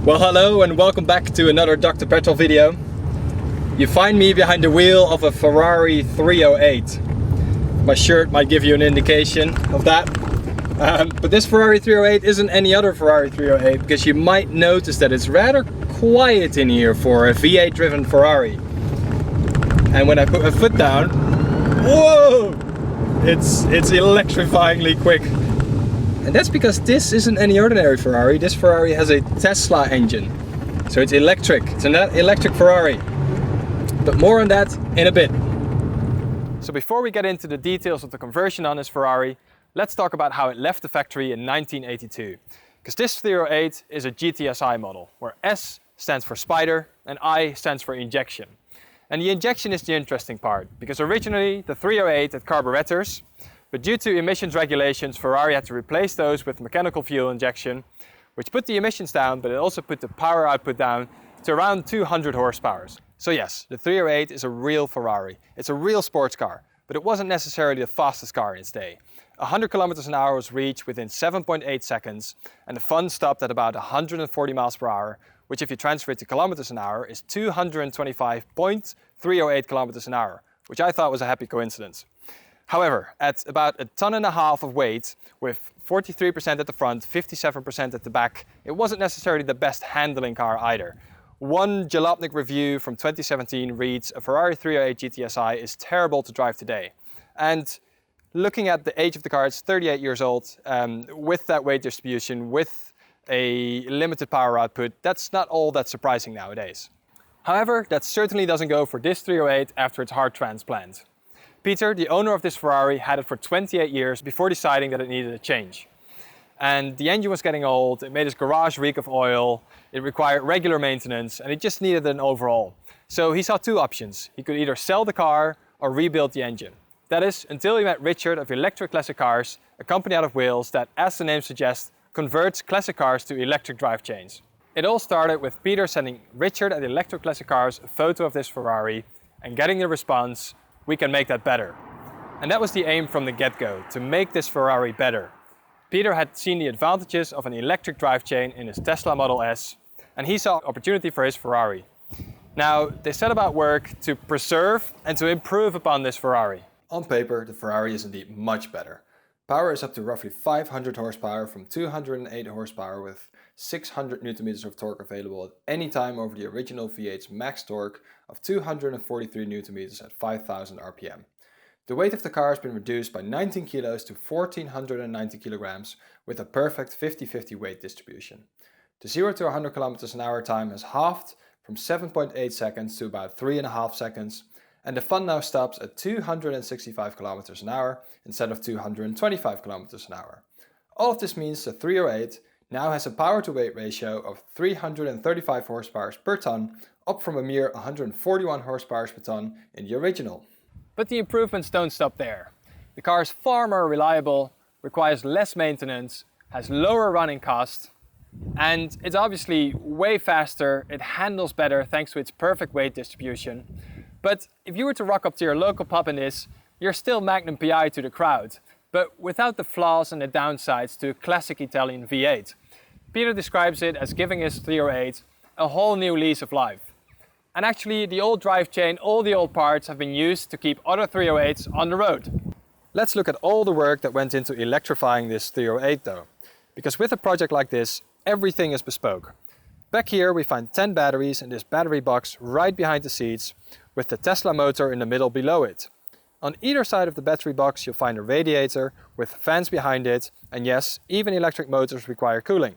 Well, hello and welcome back to another Doctor Petrol video. You find me behind the wheel of a Ferrari 308. My shirt might give you an indication of that. But this Ferrari 308 isn't any other Ferrari 308 because you might notice that it's rather quiet in here for a V8 driven Ferrari. And when I put my foot down, whoa! It's electrifyingly quick. And that's because this isn't any ordinary Ferrari. This Ferrari has a Tesla engine. So it's electric. It's an electric Ferrari. But more on that in a bit. So before we get into the details of the conversion on this Ferrari, let's talk about how it left the factory in 1982. Because this 308 is a GTSI model, where S stands for spider and I stands for injection. And the injection is the interesting part, because originally the 308 had carburetors, but due to emissions regulations, Ferrari had to replace those with mechanical fuel injection, which put the emissions down, but it also put the power output down to around 200 horsepower. So yes, the 308 is a real Ferrari. It's a real sports car, but it wasn't necessarily the fastest car in its day. 100 kilometers an hour was reached within 7.8 seconds, and the fun stopped at about 140 miles per hour, which if you transfer it to kilometers an hour is 225.308 kilometers an hour, which I thought was a happy coincidence. However, at about 1.5 tons of weight, with 43% at the front, 57% at the back, it wasn't necessarily the best handling car either. One Jalopnik review from 2017 reads, "A Ferrari 308 GTSI is terrible to drive today." And looking at the age of the car, it's 38 years old, with that weight distribution, with a limited power output, that's not all that surprising nowadays. However, that certainly doesn't go for this 308 after its heart transplant. Peter, the owner of this Ferrari, had it for 28 years before deciding that it needed a change. And the engine was getting old, it made his garage reek of oil, it required regular maintenance, and it just needed an overhaul. So he saw two options. He could either sell the car or rebuild the engine. That is, until he met Richard of Electric Classic Cars, a company out of Wales that, as the name suggests, converts classic cars to electric drivetrains. It all started with Peter sending Richard at Electric Classic Cars a photo of this Ferrari and getting the response, "We can make that better." And that was the aim from the get-go, to make this Ferrari better. Peter had seen the advantages of an electric drivetrain in his Tesla Model S, and he saw opportunity for his Ferrari. Now, they set about work to preserve and to improve upon this Ferrari. On paper, the Ferrari is indeed much better. Power is up to roughly 500 horsepower from 208 horsepower with 600 Nm of torque available at any time over the original V8's max torque of 243 Nm at 5000 RPM. The weight of the car has been reduced by 19 kilos to 1490 kilograms with a perfect 50-50 weight distribution. The 0 to 100 km an hour time has halved from 7.8 seconds to about 3.5 seconds, and the fun now stops at 265 km an hour instead of 225 km an hour. All of this means the 308 now has a power to weight ratio of 335 horsepower per ton, up from a mere 141 horsepower per ton in the original. But the improvements don't stop there. The car is far more reliable, requires less maintenance, has lower running costs, and it's obviously way faster, it handles better thanks to its perfect weight distribution. But if you were to rock up to your local pub in this, you're still Magnum PI to the crowd, but without the flaws and the downsides to a classic Italian V8. Peter describes it as giving his 308 a whole new lease of life. And actually, the old drivetrain, all the old parts have been used to keep other 308s on the road. Let's look at all the work that went into electrifying this 308 though. Because with a project like this, everything is bespoke. Back here we find 10 batteries in this battery box right behind the seats, with the Tesla motor in the middle below it. On either side of the battery box you'll find a radiator with fans behind it, and yes, even electric motors require cooling.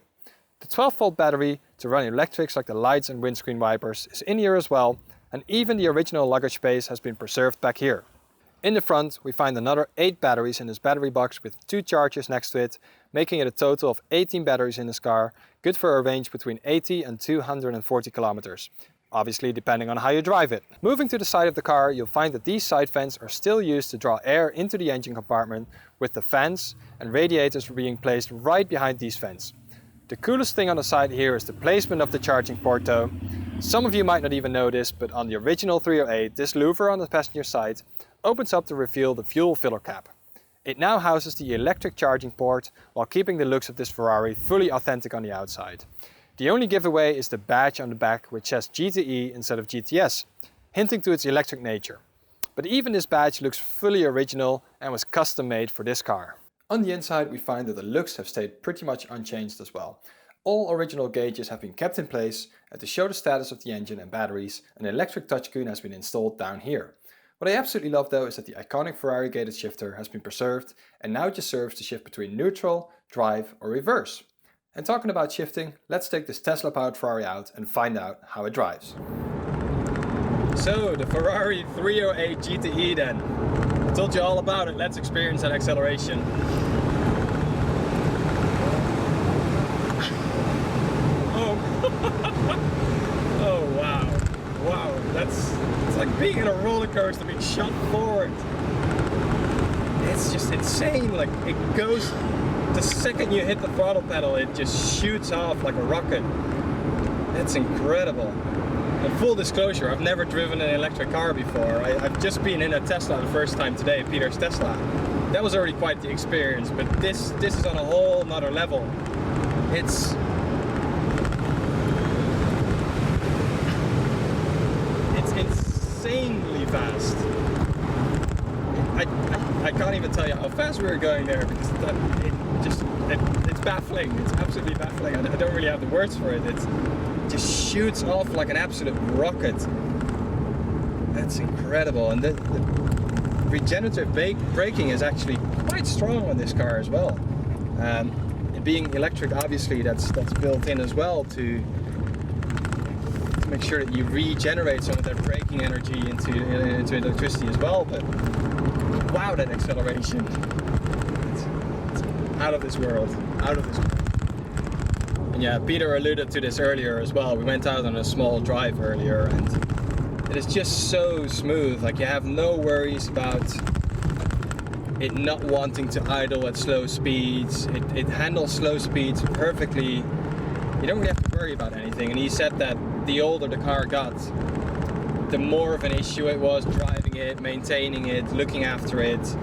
The 12-volt battery to run electrics like the lights and windscreen wipers is in here as well, and even the original luggage space has been preserved back here. In the front we find another 8 batteries in this battery box with 2 chargers next to it, making it a total of 18 batteries in this car, good for a range between 80 and 240 kilometers. Obviously depending on how you drive it. Moving to the side of the car, you'll find that these side fans are still used to draw air into the engine compartment, with the fans and radiators being placed right behind these fans. The coolest thing on the side here is the placement of the charging port though. Some of you might not even know this, but on the original 308, this louver on the passenger side opens up to reveal the fuel filler cap. It now houses the electric charging port while keeping the looks of this Ferrari fully authentic on the outside. The only giveaway is the badge on the back which says GTE instead of GTS, hinting to its electric nature. But even this badge looks fully original and was custom made for this car. On the inside we find that the looks have stayed pretty much unchanged as well. All original gauges have been kept in place, and to show the status of the engine and batteries, an electric touchscreen has been installed down here. What I absolutely love though is that the iconic Ferrari gated shifter has been preserved and now just serves to shift between neutral, drive or reverse. And talking about shifting, let's take this Tesla powered Ferrari out and find out how it drives. So the Ferrari 308 GTE then. I told you all about it, let's experience that acceleration. Oh wow, wow, it's like being in a roller coaster being shot forward. It's just insane, like it goes, the second you hit the throttle pedal it just shoots off like a rocket. It's incredible. And full disclosure, I've never driven an electric car before. I've just been in a Tesla the first time today, Peter's Tesla. That was already quite the experience, but this is on a whole nother level. It's insanely fast. I can't even tell you how fast we were going there because it's baffling. It's absolutely baffling. I don't really have the words for it. It just shoots off like an absolute rocket. That's incredible. And the regenerative braking is actually quite strong on this car as well. It being electric, obviously, that's built in as well to make sure that you regenerate some of that braking energy into electricity as well. But wow, that acceleration, it's out of this world, out of this world. And yeah, Peter alluded to this earlier as well. We went out on a small drive earlier and it is just so smooth. Like you have no worries about it not wanting to idle at slow speeds. It handles slow speeds perfectly. You don't really have to worry about anything. And he said that the older the car got, the more of an issue it was driving it, maintaining it, looking after it.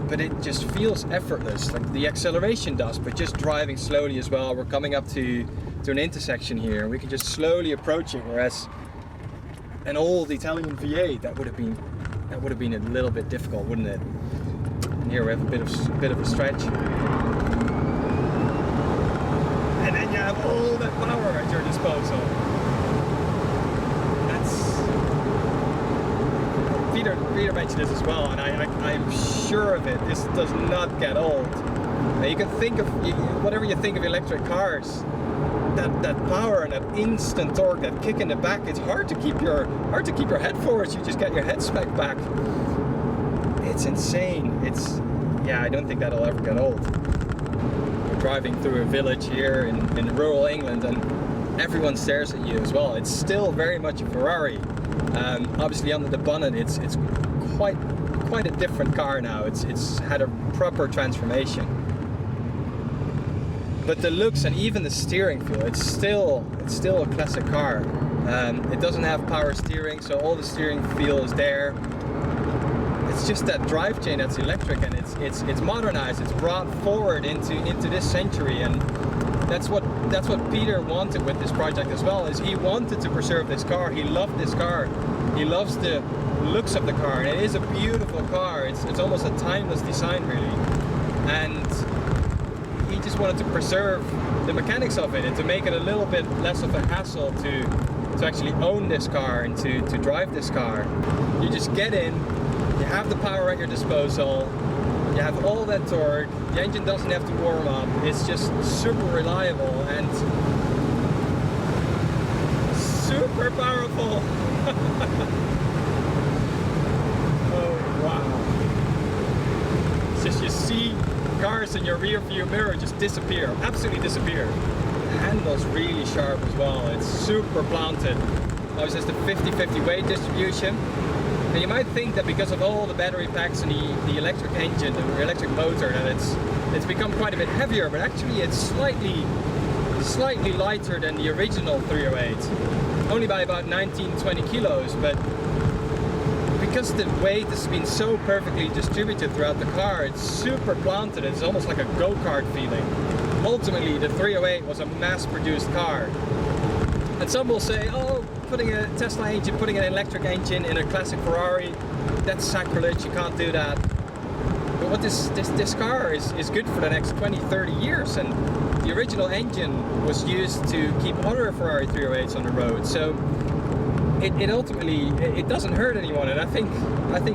But it just feels effortless, like the acceleration does, but just driving slowly as well. We're coming up to an intersection here, and we can just slowly approach it, whereas an old Italian V8, that would have been a little bit difficult, wouldn't it? And here we have a bit of a stretch. And then you have all that power at your disposal. Peter mentioned this as well, and I'm sure of it. This does not get old. Now you can think of whatever you think of electric cars. That power and that instant torque, that kick in the back. It's hard to keep your head forward. You just get your head smacked back. It's insane. I don't think that'll ever get old. We're driving through a village here in rural England, and everyone stares at you as well. It's still very much a Ferrari. Obviously under the bonnet it's quite a different car now. It's had a proper transformation. But the looks and even the steering feel, it's still a classic car. It doesn't have power steering, so all the steering feel is there. It's just that drivetrain that's electric, and it's modernized. It's brought forward into this century, and that's what Peter wanted with this project as well. Is he wanted to preserve this car. He loved this car. He loves the looks of the car, and it is a beautiful car. It's almost a timeless design, really, and he just wanted to preserve the mechanics of it and to make it a little bit less of a hassle to actually own this car and to drive this car. You just get in, you have the power at your disposal, you have all that torque, the engine doesn't have to warm up, it's just super reliable and super powerful. Oh wow. It's just you see cars in your rear view mirror just disappear, absolutely disappear. The handle's really sharp as well, it's super planted. Obviously it's the 50-50 weight distribution. And you might think that because of all the battery packs and the electric engine, the electric motor, that it's become quite a bit heavier, but actually it's slightly lighter than the original 308. Only by about 19-20 kilos, but because the weight has been so perfectly distributed throughout the car, it's super planted. It's almost like a go-kart feeling. ultimately the 308 was a mass-produced car. And some will say, oh, putting a Tesla engine, putting an electric engine in a classic Ferrari, that's sacrilege, you can't do that. But what this car is good for the next 20, 30 years, and the original engine was used to keep other Ferrari 308s on the road. So it ultimately, it doesn't hurt anyone, and I think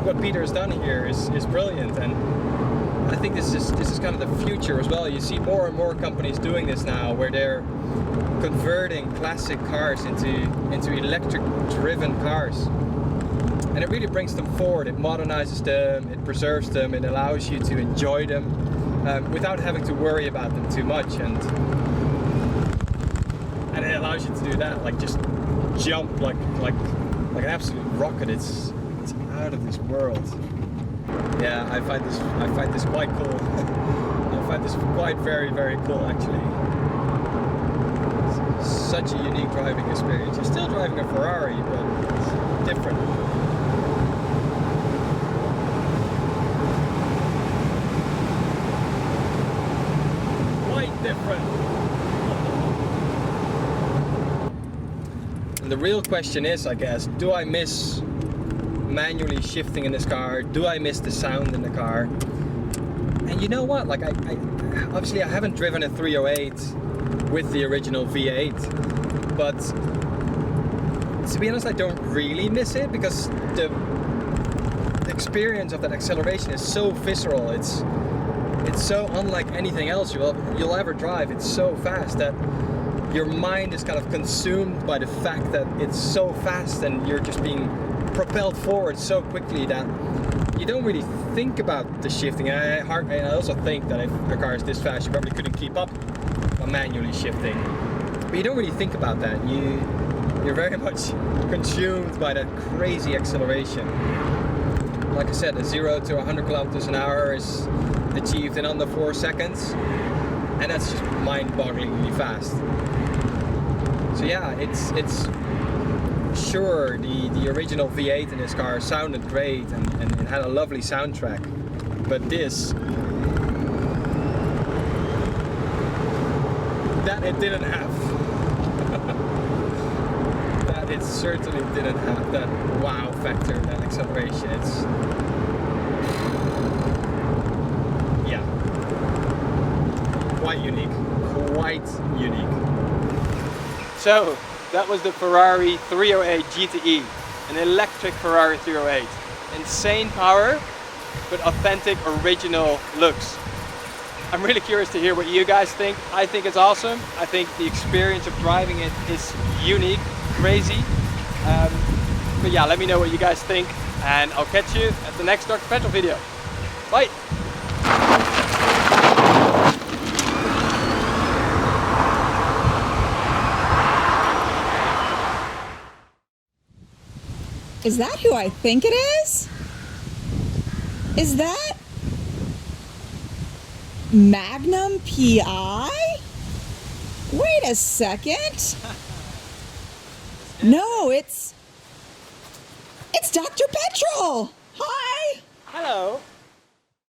what Peter has done here is brilliant, and I think this is kind of the future as well. You see more and more companies doing this now, where they're converting classic cars into electric-driven cars. And it really brings them forward. It modernizes them, it preserves them, it allows you to enjoy them without having to worry about them too much. And it allows you to do that, like just jump like an absolute rocket. It's out of this world. Yeah, I find this quite cool. I find this quite very, very cool actually. It's such a unique driving experience. You're still driving a Ferrari, but it's different. Quite different. And the real question is, I guess, do I miss manually shifting in this car? Do I miss the sound in the car? And you know what, like I obviously I haven't driven a 308 with the original V8, but to be honest I don't really miss it, because the experience of that acceleration is so visceral. It's so unlike anything else you'll ever drive. It's so fast that your mind is kind of consumed by the fact that it's so fast, and you're just being propelled forward so quickly that you don't really think about the shifting. And I also think that if a car is this fast, you probably couldn't keep up on manually shifting. But you don't really think about that. You're very much consumed by that crazy acceleration. Like I said, a 0 to 100 kilometers an hour is achieved in under 4 seconds, and that's just mind-bogglingly fast. So yeah, it's sure the original V8 in this car sounded great and it had a lovely soundtrack, but this, that it didn't have. That it certainly didn't have that wow factor, that acceleration. It's, yeah, quite unique, quite unique. So that was the Ferrari 308 GTE, an electric Ferrari 308. Insane power, but authentic, original looks. I'm really curious to hear what you guys think. I think it's awesome. I think the experience of driving it is unique, crazy. But yeah, let me know what you guys think, and I'll catch you at the next Doctor Petrol video. Bye! Is that who I think it is? Is that Magnum PI? Wait a second. No, it's Doctor Petrol. Hi. Hello.